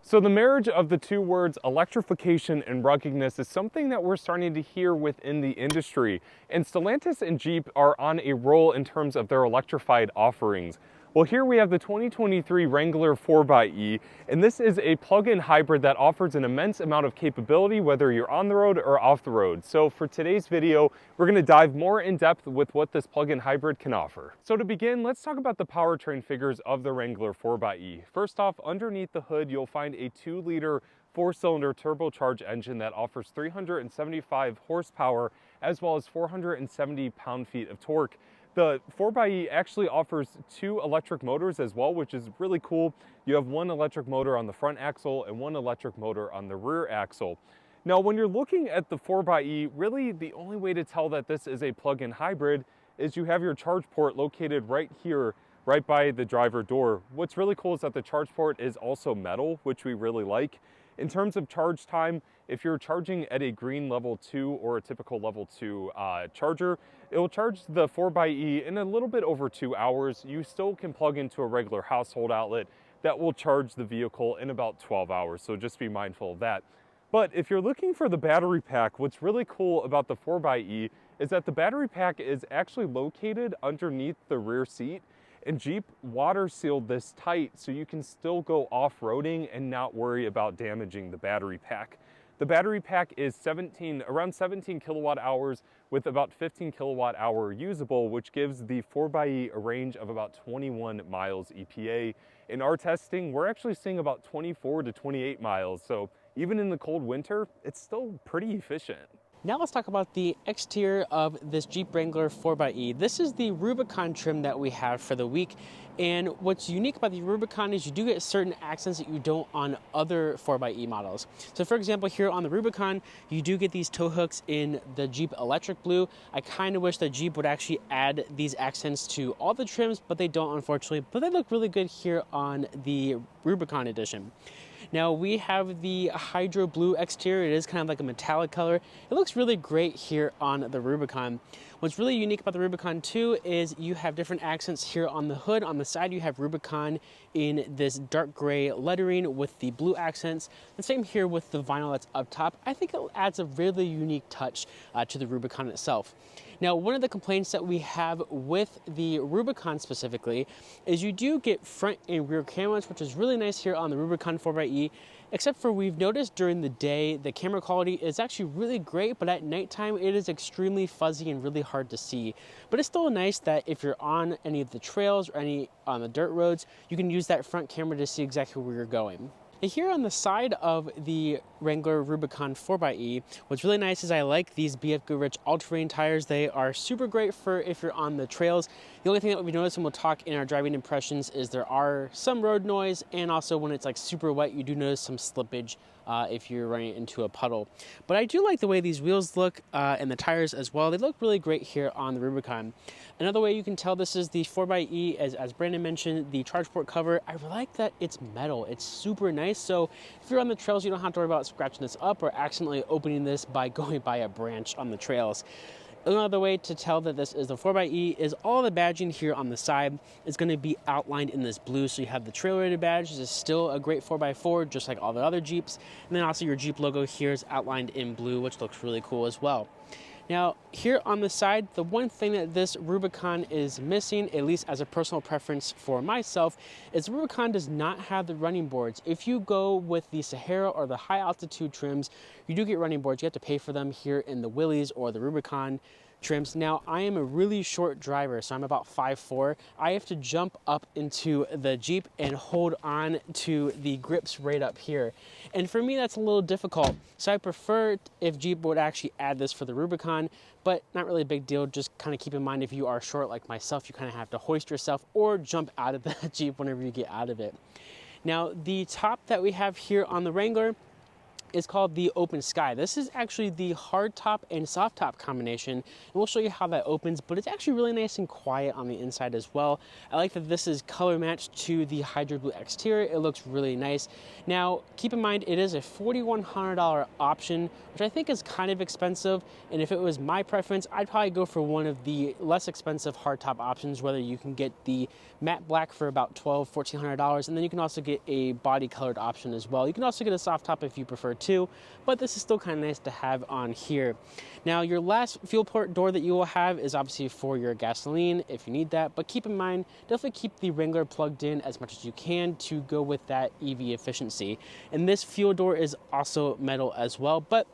So the marriage of the two words electrification and ruggedness is something that we're starting to hear within the industry. And Stellantis and Jeep are on a roll in terms of their electrified offerings. Well, here we have the 2023 Wrangler 4xe, and this is a plug-in hybrid that offers an immense amount of capability whether you're on the road or off the road. So for today's video, we're going to dive more in depth with what this plug-in hybrid can offer. So to begin, let's talk about the powertrain figures of the Wrangler 4xe. First off, underneath the hood, you'll find a 2-liter 4-cylinder turbocharged engine that offers 375 horsepower as well as 470 pound-feet of torque. The 4xe actually offers 2 electric motors as well, which is really cool. You have 1 electric motor on the front axle and 1 electric motor on the rear axle. Now, when you're looking at the 4xe, really the only way to tell that this is a plug-in hybrid is you have your charge port located right here, right by the driver door. What's really cool is that the charge port is also metal, which we really like. In terms of charge time, if you're charging at a green level 2 or a typical level 2 charger, it will charge the 4xe in a little bit over 2 hours. You still can plug into a regular household outlet that will charge the vehicle in about 12 hours, so just be mindful of that. But if you're looking for the battery pack, what's really cool about the 4xe is that the battery pack is actually located underneath the rear seat. And Jeep water sealed this tight so you can still go off-roading and not worry about damaging the battery pack. The battery pack is around 17 kilowatt hours with about 15 kilowatt hour usable, which gives the 4xe a range of about 21 miles EPA. In our testing, we're actually seeing about 24 to 28 miles. So even in the cold winter, it's still pretty efficient. Now let's talk about the exterior of this Jeep Wrangler 4xe. This is the Rubicon trim that we have for the week. And what's unique about the Rubicon is you do get certain accents that you don't on other 4xe models. So for example, here on the Rubicon, you do get these tow hooks in the Jeep Electric Blue. I kind of wish that Jeep would actually add these accents to all the trims, but they don't, unfortunately. But they look really good here on the Rubicon edition. Now we have the Hydro Blue exterior. It is kind of like a metallic color. It looks really great here on the Rubicon. What's really unique about the Rubicon too is you have different accents here on the hood. On the side you have Rubicon in this dark gray lettering with the blue accents. And same here with the vinyl that's up top. I think it adds a really unique touch to the Rubicon itself. Now, one of the complaints that we have with the Rubicon specifically is you do get front and rear cameras, which is really nice here on the Rubicon 4xe, except for we've noticed during the day the camera quality is actually really great, but at nighttime it is extremely fuzzy and really hard to see. But it's still nice that if you're on any of the trails or on the dirt roads, you can use that front camera to see exactly where you're going. And here on the side of the Wrangler Rubicon 4xe, what's really nice is I like these BF Goodrich all-terrain tires. They are super great for if you're on the trails. The only thing that we've noticed, and we'll talk in our driving impressions, is there are some road noise, and also when it's like super wet, you do notice some slippage if you're running into a puddle. But I do like the way these wheels look and the tires as well. They look really great here on the Rubicon. Another way you can tell this is the 4xe, as Brandon mentioned, the charge port cover. I like that it's metal. It's super nice. So if you're on the trails, you don't have to worry about scratching this up or accidentally opening this by going by a branch on the trails. Another way to tell that this is the 4xe is all the badging here on the side is going to be outlined in this blue. So you have the trail rated badge. This is still a great 4x4, just like all the other Jeeps. And then also your Jeep logo here is outlined in blue, which looks really cool as well. Now, here on the side, the one thing that this Rubicon is missing, at least as a personal preference for myself, is the Rubicon does not have the running boards. If you go with the Sahara or the high altitude trims, you do get running boards. You have to pay for them here in the Willys or the Rubicon trims. Now, I am a really short driver, so I'm about 5'4". I have to jump up into the Jeep and hold on to the grips right up here. And for me, that's a little difficult. So I prefer if Jeep would actually add this for the Rubicon, but not really a big deal. Just kind of keep in mind if you are short like myself, you kind of have to hoist yourself or jump out of the Jeep whenever you get out of it. Now, the top that we have here on the Wrangler is called the Open Sky. This is actually the hard top and soft top combination, and we'll show you how that opens, but it's actually really nice and quiet on the inside as well. I like that this is color matched to the Hydro Blue exterior. It looks really nice. Now, keep in mind, it is a $4,100 option, which I think is kind of expensive, and if it was my preference, I'd probably go for one of the less expensive hardtop options, whether you can get the matte black for about $1,400, and then you can also get a body colored option as well. You can also get a soft top if you prefer to, but this is still kind of nice to have on here. Now, your last fuel port door that you will have is obviously for your gasoline if you need that, but keep in mind, definitely keep the Wrangler plugged in as much as you can to go with that EV efficiency. And this fuel door is also metal as well, but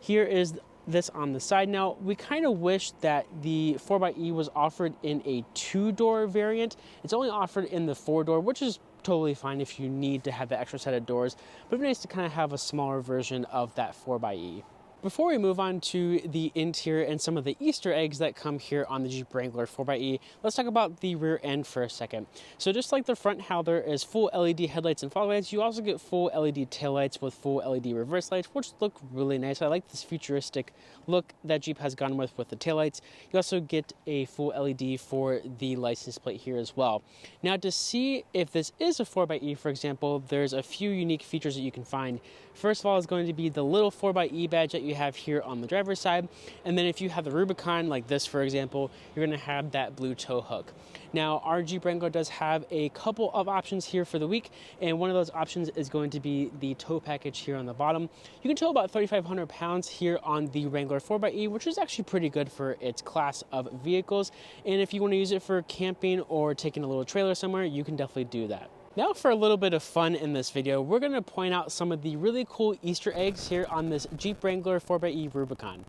here is this on the side. Now, we kind of wish that the 4xe was offered in a 2-door variant. It's only offered in the 4-door, which is totally fine if you need to have the extra set of doors, but it'd be nice to kind of have a smaller version of that 4xe. Before we move on to the interior and some of the Easter eggs that come here on the Jeep Wrangler 4xe, let's talk about the rear end for a second. So just like the front, how there is full LED headlights and fog lights, you also get full LED taillights with full LED reverse lights, which look really nice. I like this futuristic look that Jeep has gone with the taillights. You also get a full LED for the license plate here as well. Now, to see if this is a 4xe, for example, there's a few unique features that you can find. First of all is going to be the little 4xe badge that you have here on the driver's side, and then if you have the Rubicon like this, for example, you're going to have that blue tow hook. Now, our Jeep Wrangler does have a couple of options here for the week, and one of those options is going to be the tow package here on the bottom. You can tow about 3,500 pounds here on the Wrangler 4xe, which is actually pretty good for its class of vehicles, and if you want to use it for camping or taking a little trailer somewhere, you can definitely do that. Now, for a little bit of fun in this video, we're going to point out some of the really cool Easter eggs here on this Jeep Wrangler 4xe Rubicon.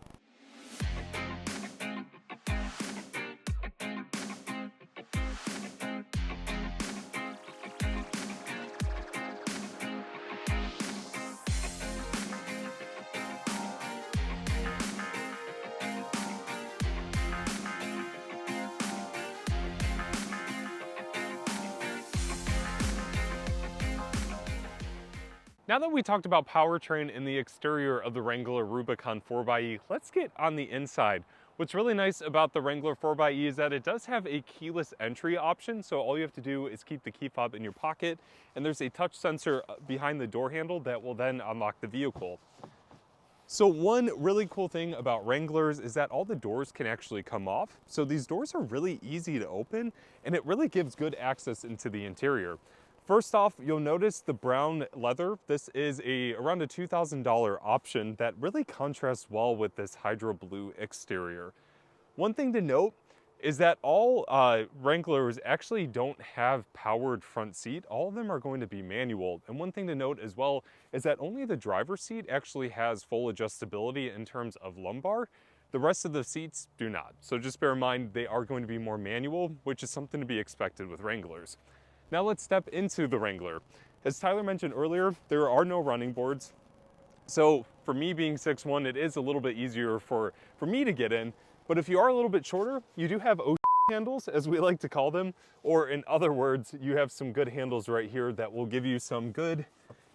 Now that we talked about powertrain in the exterior of the Wrangler Rubicon 4xe, let's get on the inside. What's really nice about the Wrangler 4xe is that it does have a keyless entry option, so all you have to do is keep the key fob in your pocket, and there's a touch sensor behind the door handle that will then unlock the vehicle. So one really cool thing about Wranglers is that all the doors can actually come off, so these doors are really easy to open, and it really gives good access into the interior. First off, you'll notice the brown leather. This is around a $2,000 option that really contrasts well with this Hydro Blue exterior. One thing to note is that all Wranglers actually don't have powered front seat. All of them are going to be manual. And one thing to note as well is that only the driver's seat actually has full adjustability in terms of lumbar. The rest of the seats do not. So just bear in mind they are going to be more manual, which is something to be expected with Wranglers. Now let's step into the Wrangler. As Tyler mentioned earlier, there are no running boards. So for me being 6'1", it is a little bit easier for me to get in. But if you are a little bit shorter, you do have handles, as we like to call them, or in other words, you have some good handles right here that will give you some good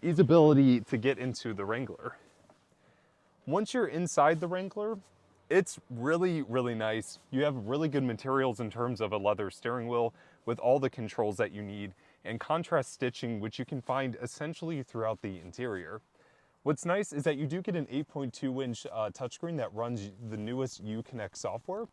easeability to get into the Wrangler. Once you're inside the Wrangler, it's really, really nice. You have really good materials in terms of a leather steering wheel with all the controls that you need, and contrast stitching, which you can find essentially throughout the interior. What's nice is that you do get an 8.2-inch touchscreen that runs the newest Uconnect software.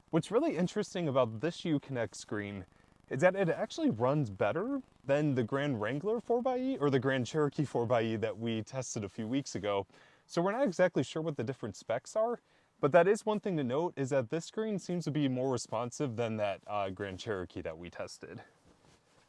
What's really interesting about this Uconnect screen is that it actually runs better than the Grand Wrangler 4xe or the Grand Cherokee 4xe that we tested a few weeks ago. So we're not exactly sure what the different specs are, but that is one thing to note, is that this screen seems to be more responsive than that Grand Cherokee that we tested.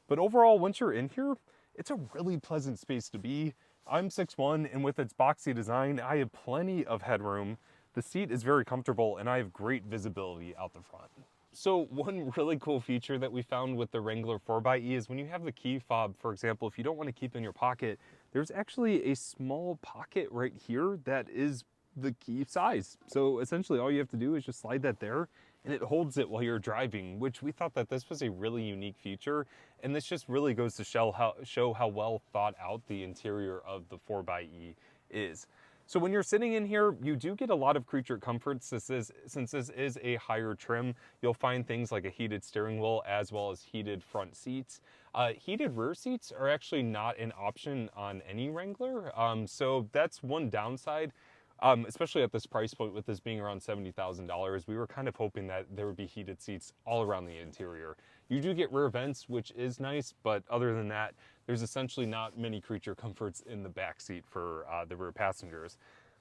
But overall, once you're in here, it's a really pleasant space to be. I'm 6'1", and with its boxy design, I have plenty of headroom. The seat is very comfortable, and I have great visibility out the front. So one really cool feature that we found with the Wrangler 4xe is when you have the key fob, for example, if you don't want to keep in your pocket, there's actually a small pocket right here that is the key size. So essentially all you have to do is just slide that there and it holds it while you're driving, which we thought that this was a really unique feature. And this just really goes to show how well thought out the interior of the 4xe is. So when you're sitting in here, you do get a lot of creature comforts. Since this is a higher trim, you'll find things like a heated steering wheel as well as heated front seats. Heated rear seats are actually not an option on any Wrangler, so that's one downside. Especially at this price point, with this being around $70,000, we were kind of hoping that there would be heated seats all around the interior. You do get rear vents, which is nice, but other than that, there's essentially not many creature comforts in the back seat for the rear passengers.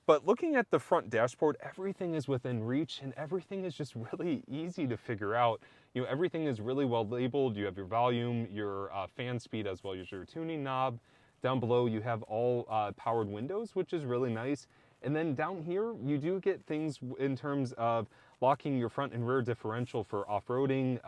But looking at the front dashboard, everything is within reach and everything is just really easy to figure out. You know, everything is really well labeled. You have your volume, your fan speed, as well as your tuning knob. Down below, you have all powered windows, which is really nice. And then down here, you do get things in terms of locking your front and rear differential for off-roading,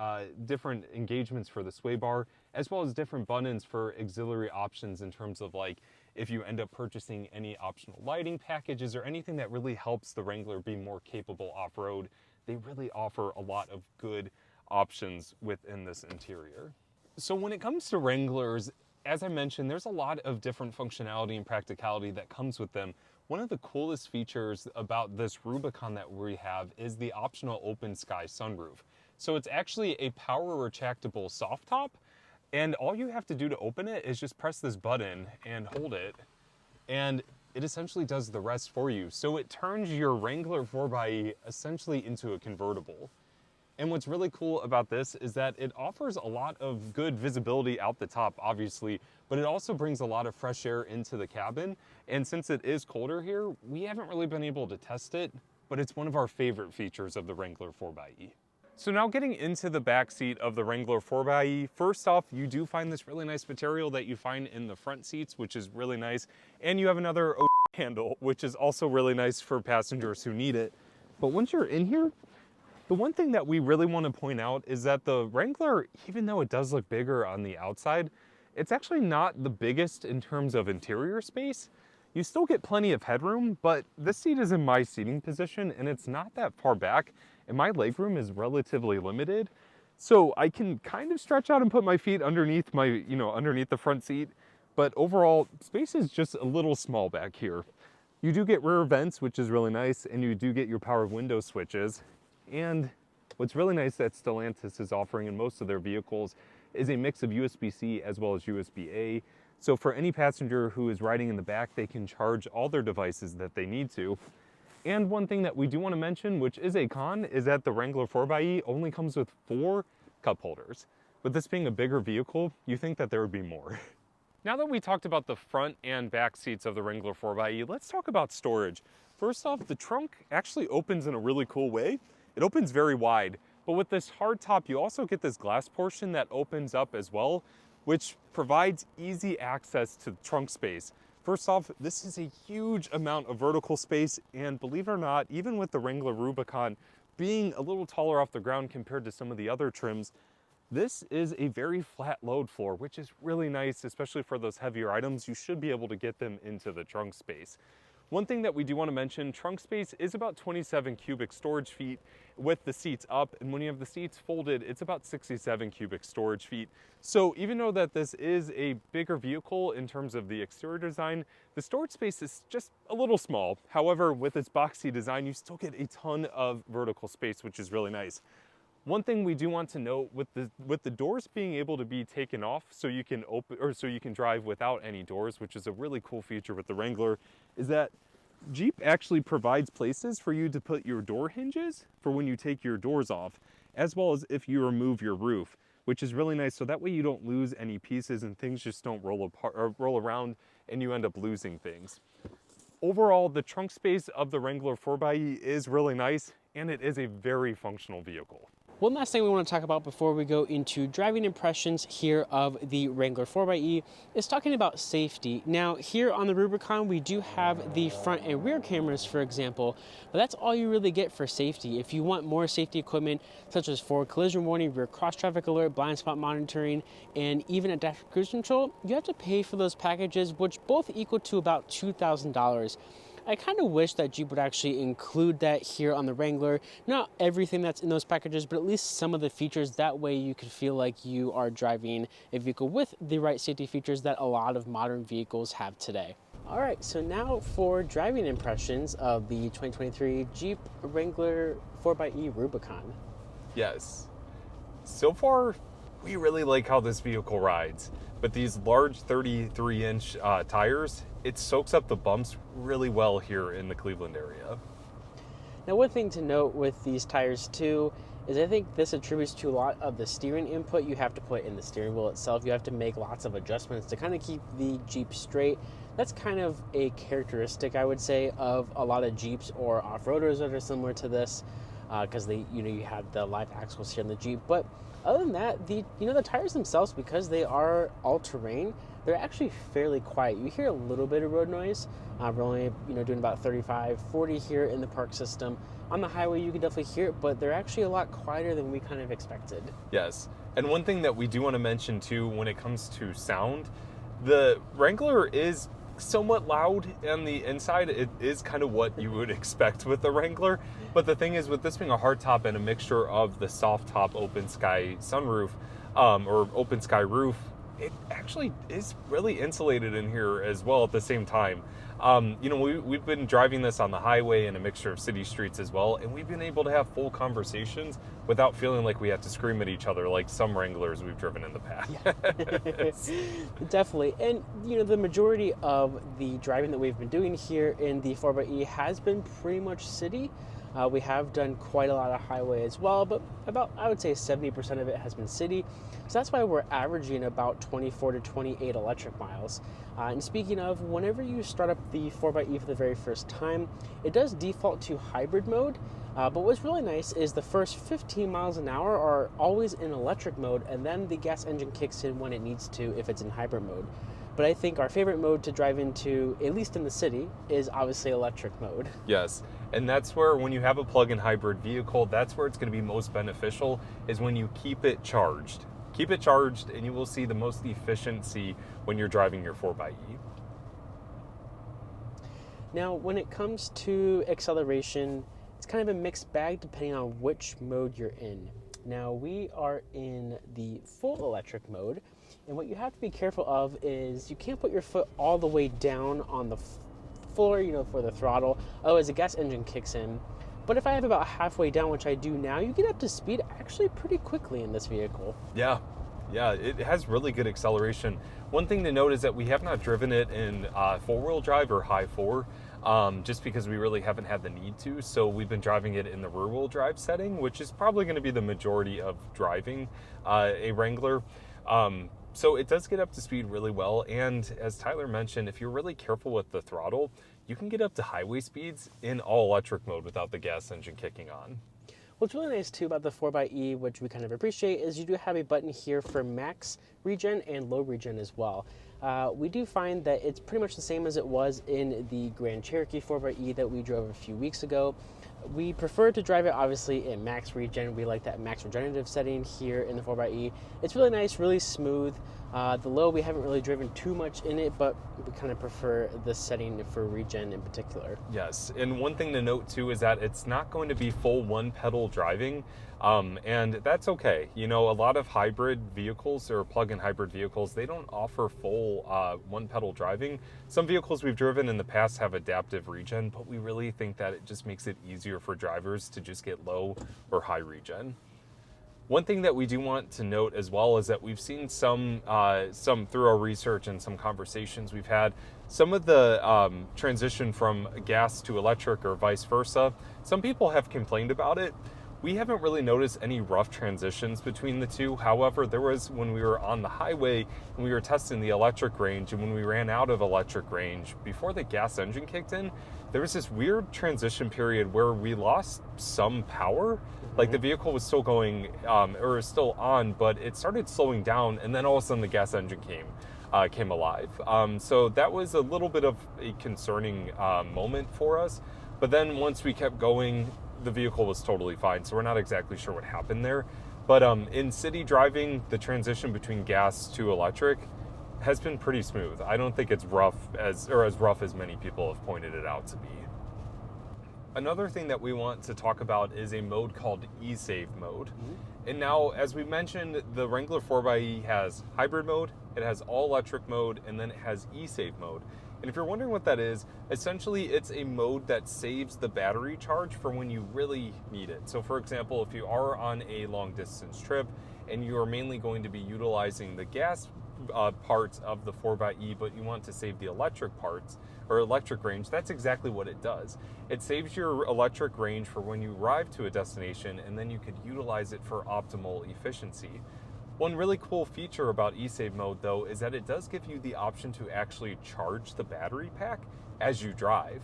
different engagements for the sway bar, as well as different buttons for auxiliary options in terms of like if you end up purchasing any optional lighting packages or anything that really helps the Wrangler be more capable off-road. They really offer a lot of good options within this interior. So when it comes to Wranglers, as I mentioned, there's a lot of different functionality and practicality that comes with them. One of the coolest features about this Rubicon that we have is the optional open sky sunroof. So it's actually a power retractable soft top, and all you have to do to open it is just press this button and hold it, and it essentially does the rest for you. So it turns your Wrangler 4xe essentially into a convertible. And what's really cool about this is that it offers a lot of good visibility out the top, obviously, but it also brings a lot of fresh air into the cabin. And since it is colder here, we haven't really been able to test it, but it's one of our favorite features of the Wrangler 4xe. So now getting into the back seat of the Wrangler 4xe, first off, you do find this really nice material that you find in the front seats, which is really nice. And you have another handle, which is also really nice for passengers who need it. But once you're in here, the one thing that we really want to point out is that the Wrangler, even though it does look bigger on the outside, it's actually not the biggest in terms of interior space. You still get plenty of headroom, but this seat is in my seating position and it's not that far back, and my legroom is relatively limited. So I can kind of stretch out and put my feet underneath underneath the front seat, but overall, space is just a little small back here. You do get rear vents, which is really nice, and you do get your power window switches. And what's really nice that Stellantis is offering in most of their vehicles is a mix of USB-C as well as USB-A. So for any passenger who is riding in the back, they can charge all their devices that they need to. And one thing that we do want to mention, which is a con, is that the Wrangler 4xe only comes with 4 cup holders. With this being a bigger vehicle, you think that there would be more. Now that we talked about the front and back seats of the Wrangler 4xe, let's talk about storage. First off, the trunk actually opens in a really cool way. It opens very wide, but with this hard top, you also get this glass portion that opens up as well, which provides easy access to trunk space. First off, this is a huge amount of vertical space, and believe it or not, even with the Wrangler Rubicon being a little taller off the ground compared to some of the other trims, this is a very flat load floor, which is really nice, especially for those heavier items. You should be able to get them into the trunk space. One thing that we do want to mention, trunk space is about 27 cubic storage feet with the seats up, and when you have the seats folded, it's about 67 cubic storage feet. So even though that this is a bigger vehicle in terms of the exterior design, the storage space is just a little small. However, with its boxy design, you still get a ton of vertical space, which is really nice. One thing we do want to note with the doors being able to be taken off so you can drive without any doors, which is a really cool feature with the Wrangler, is that Jeep actually provides places for you to put your door hinges for when you take your doors off, as well as if you remove your roof, which is really nice. So that way you don't lose any pieces and things just don't roll apart or roll around and you end up losing things. Overall, the trunk space of the Wrangler 4xe is really nice, and it is a very functional vehicle. One last thing we want to talk about before we go into driving impressions here of the Wrangler 4xe is talking about safety. Now, here on the Rubicon, we do have the front and rear cameras, for example, but that's all you really get for safety. If you want more safety equipment, such as forward collision warning, rear cross traffic alert, blind spot monitoring, and even adaptive cruise control, you have to pay for those packages, which both equal to about $2,000. I kind of wish that Jeep would actually include that here on the Wrangler. Not everything that's in those packages, but at least some of the features. That way you could feel like you are driving a vehicle with the right safety features that a lot of modern vehicles have today. All right, so now for driving impressions of the 2023 Jeep Wrangler 4xe Rubicon. Yes. So far, we really like how this vehicle rides, but these large 33-inch tires, it soaks up the bumps really well here in the Cleveland area. Now, one thing to note with these tires too is I think this attributes to a lot of the steering input you have to put in the steering wheel itself. You have to make lots of adjustments to kind of keep the Jeep straight. That's kind of a characteristic, I would say, of a lot of Jeeps or off-roaders that are similar to this, because you have the live axles here in the Jeep. But other than that, the tires themselves, because they are all-terrain, they're actually fairly quiet. You hear a little bit of road noise. We're only doing about 35, 40 here in the park system. On the highway, you can definitely hear it, but they're actually a lot quieter than we kind of expected. Yes, and one thing that we do want to mention too when it comes to sound, the Wrangler is somewhat loud on the inside. It is kind of what you would expect with the Wrangler, but the thing is, with this being a hardtop and a mixture of the soft top open sky sunroof or open sky roof, it actually is really insulated in here as well at the same time. We've been driving this on the highway in a mixture of city streets as well, and we've been able to have full conversations without feeling like we have to scream at each other like some Wranglers we've driven in the past. Yeah. Definitely. And, the majority of the driving that we've been doing here in the 4xe has been pretty much city. We have done quite a lot of highway as well, but I would say 70% of it has been city. So that's why we're averaging about 24 to 28 electric miles. And speaking of, whenever you start up the 4xe for the very first time, it does default to hybrid mode. But what's really nice is the first 15 miles an hour are always in electric mode, and then the gas engine kicks in when it needs to if it's in hybrid mode. But I think our favorite mode to drive into, at least in the city, is obviously electric mode. Yes, and that's where, when you have a plug-in hybrid vehicle, that's where it's going to be most beneficial, is when you keep it charged. Keep it charged and you will see the most efficiency when you're driving your 4xe. Now, when it comes to acceleration, it's kind of a mixed bag depending on which mode you're in. Now, we are in the full electric mode, and what you have to be careful of is you can't put your foot all the way down on the floor, for the throttle, otherwise the gas engine kicks in. But if I have about halfway down, which I do now, you get up to speed actually pretty quickly in this vehicle. Yeah, it has really good acceleration. One thing to note is that we have not driven it in four-wheel drive or high four, just because we really haven't had the need to. So we've been driving it in the rear-wheel drive setting, which is probably going to be the majority of driving a Wrangler. So it does get up to speed really well. And as Tyler mentioned, if you're really careful with the throttle, you can get up to highway speeds in all electric mode without the gas engine kicking on. What's really nice too about the 4xe, which we kind of appreciate, is you do have a button here for max regen and low regen as well. We do find that it's pretty much the same as it was in the Grand Cherokee 4xe that we drove a few weeks ago. We prefer to drive it obviously in max regen. We like that max regenerative setting here in the 4xe. It's really nice, really smooth. The low, we haven't really driven too much in it, but we kind of prefer this setting for regen in particular. Yes, and one thing to note too is that it's not going to be full one-pedal driving, and that's okay. A lot of hybrid vehicles or plug-in hybrid vehicles, they don't offer full one-pedal driving. Some vehicles we've driven in the past have adaptive regen, but we really think that it just makes it easier for drivers to just get low or high regen. One thing that we do want to note as well is that we've seen some through our research and some conversations we've had, some of the transition from gas to electric or vice versa. Some people have complained about it. We haven't really noticed any rough transitions between the two. However, there was when we were on the highway and we were testing the electric range, and when we ran out of electric range before the gas engine kicked in, there was this weird transition period where we lost some power. Like the vehicle was still going, or still on, but it started slowing down, and then all of a sudden the gas engine came alive. So that was a little bit of a concerning moment for us. But then once we kept going, the vehicle was totally fine. So we're not exactly sure what happened there. But in city driving, the transition between gas to electric has been pretty smooth. I don't think it's as rough as many people have pointed it out to be. Another thing that we want to talk about is a mode called e-save mode. And now, as we mentioned, the Wrangler 4xe has hybrid mode, it has all electric mode, and then it has e-save mode. And if you're wondering what that is, essentially it's a mode that saves the battery charge for when you really need it. So for example, if you are on a long distance trip and you are mainly going to be utilizing the gas parts of the 4xe, but you want to save the electric parts or electric range, that's exactly what it does. It saves your electric range for when you arrive to a destination, and then you could utilize it for optimal efficiency. One really cool feature about eSave mode, though, is that it does give you the option to actually charge the battery pack as you drive.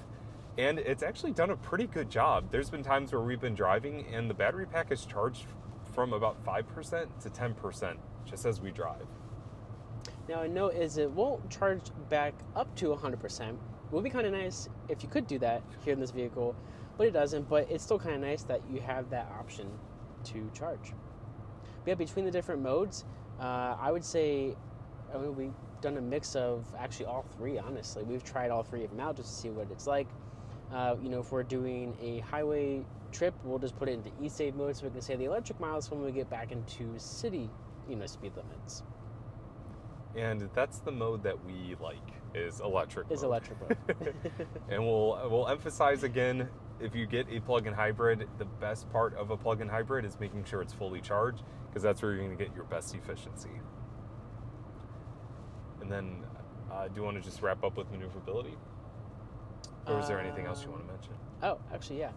And it's actually done a pretty good job. There's been times where we've been driving and the battery pack is charged from about 5% to 10% just as we drive. Now, a note is it won't charge back up to 100%. It would be kind of nice if you could do that here in this vehicle, but it doesn't. But it's still kind of nice that you have that option to charge. But yeah, between the different modes, I would say, we've done a mix of actually all three, honestly. We've tried all three of them out just to see what it's like. If we're doing a highway trip, we'll just put it into eSave mode so we can save the electric miles when we get back into city, speed limits. And that's the mode that we like, is electric mode. Electric mode. And we'll emphasize again, if you get a plug-in hybrid, the best part of a plug-in hybrid is making sure it's fully charged, because that's where you're going to get your best efficiency. And then, do you want to just wrap up with maneuverability? Or is there anything else you want to mention? Oh, actually, yeah.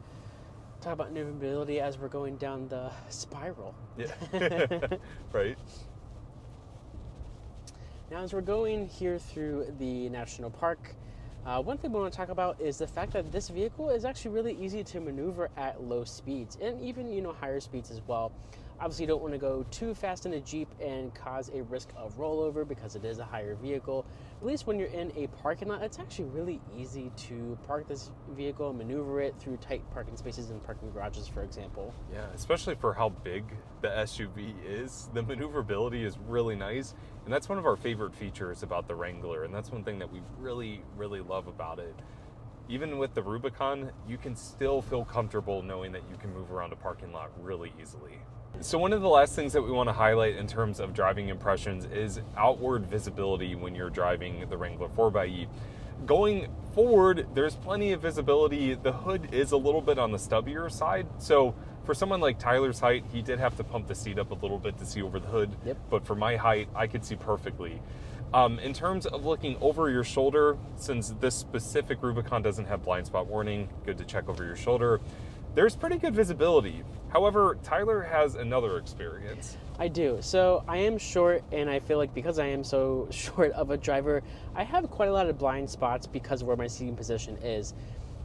Talk about maneuverability as we're going down the spiral. Yeah, right. Now, as we're going here through the national park, one thing we want to talk about is the fact that this vehicle is actually really easy to maneuver at low speeds and even, higher speeds as well. Obviously, you don't want to go too fast in a Jeep and cause a risk of rollover because it is a higher vehicle. At least when you're in a parking lot, it's actually really easy to park this vehicle and maneuver it through tight parking spaces and parking garages, for example. Yeah, especially for how big the SUV is, the maneuverability is really nice. And that's one of our favorite features about the Wrangler, and that's one thing that we really, really love about it. Even with the Rubicon, you can still feel comfortable knowing that you can move around a parking lot really easily. So one of the last things that we want to highlight in terms of driving impressions is outward visibility when you're driving the Wrangler 4xe. Going forward, there's plenty of visibility. The hood is a little bit on the stubbier side, so for someone like Tyler's height, he did have to pump the seat up a little bit to see over the hood. Yep. But for my height, I could see perfectly. In terms of looking over your shoulder, since this specific Rubicon doesn't have blind spot warning, good to check over your shoulder, there's pretty good visibility. However, Tyler has another experience. I do. So I am short, and I feel like because I am so short of a driver, I have quite a lot of blind spots because of where my seating position is.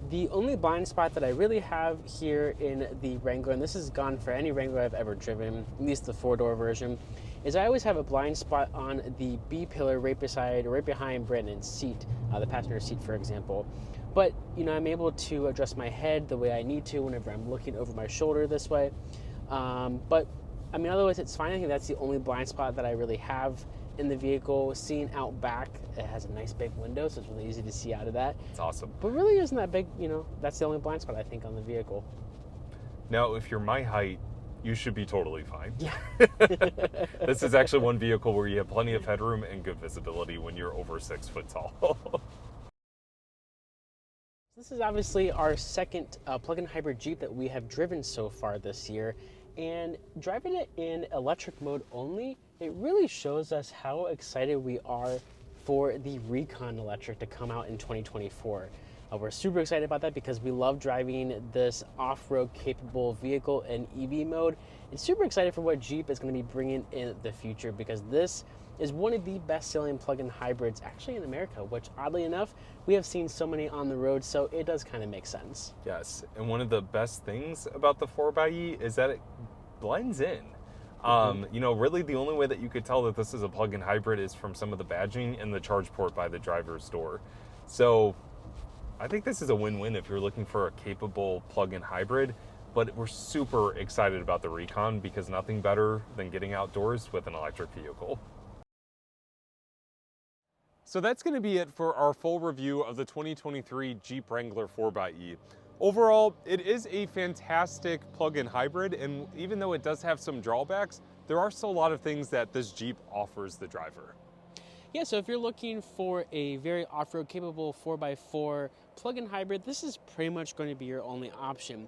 The only blind spot that I really have here in the Wrangler, and this is gone for any Wrangler I've ever driven, at least the four-door version, is I always have a blind spot on the B-pillar right beside or right behind Brandon's seat, the passenger seat, for example. But, I'm able to adjust my head the way I need to whenever I'm looking over my shoulder this way. Otherwise it's fine. I think that's the only blind spot that I really have in the vehicle. Seeing out back, it has a nice big window, so it's really easy to see out of that. It's awesome. But really isn't that big, that's the only blind spot I think on the vehicle. Now, if you're my height, you should be totally fine. Yeah. This is actually one vehicle where you have plenty of headroom and good visibility when you're over 6 foot tall. This is obviously our second plug-in hybrid Jeep that we have driven so far this year, and driving it in electric mode only, it really shows us how excited we are for the Recon Electric to come out in 2024. We're super excited about that because we love driving this off-road capable vehicle in EV mode, and super excited for what Jeep is going to be bringing in the future, because this is one of the best-selling plug-in hybrids actually in America, which oddly enough, we have seen so many on the road, so it does kind of make sense. Yes, and one of the best things about the 4xe is that it blends in. Really the only way that you could tell that this is a plug-in hybrid is from some of the badging and the charge port by the driver's door. So I think this is a win-win if you're looking for a capable plug-in hybrid, but we're super excited about the Recon because nothing better than getting outdoors with an electric vehicle. So that's going to be it for our full review of the 2023 Jeep Wrangler 4xe. Overall, it is a fantastic plug-in hybrid, and even though it does have some drawbacks, there are still a lot of things that this Jeep offers the driver. Yeah, so if you're looking for a very off-road capable 4x4 plug-in hybrid, this is pretty much going to be your only option.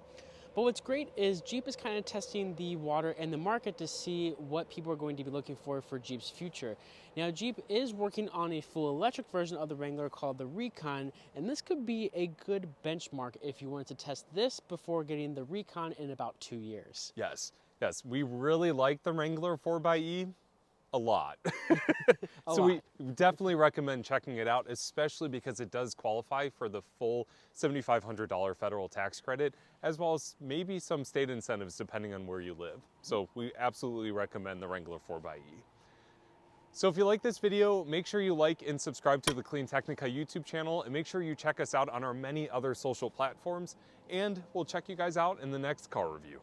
But what's great is Jeep is kind of testing the water and the market to see what people are going to be looking for Jeep's future. Now, Jeep is working on a full electric version of the Wrangler called the Recon, and this could be a good benchmark if you wanted to test this before getting the Recon in about 2 years. Yes, yes, we really like the Wrangler 4xe a lot. We definitely recommend checking it out, especially because it does qualify for the full $7,500 federal tax credit, as well as maybe some state incentives depending on where you live. So we absolutely recommend the Wrangler 4xe. So if you like this video, make sure you like and subscribe to the CleanTechnica YouTube channel, and make sure you check us out on our many other social platforms, and we'll check you guys out in the next car review.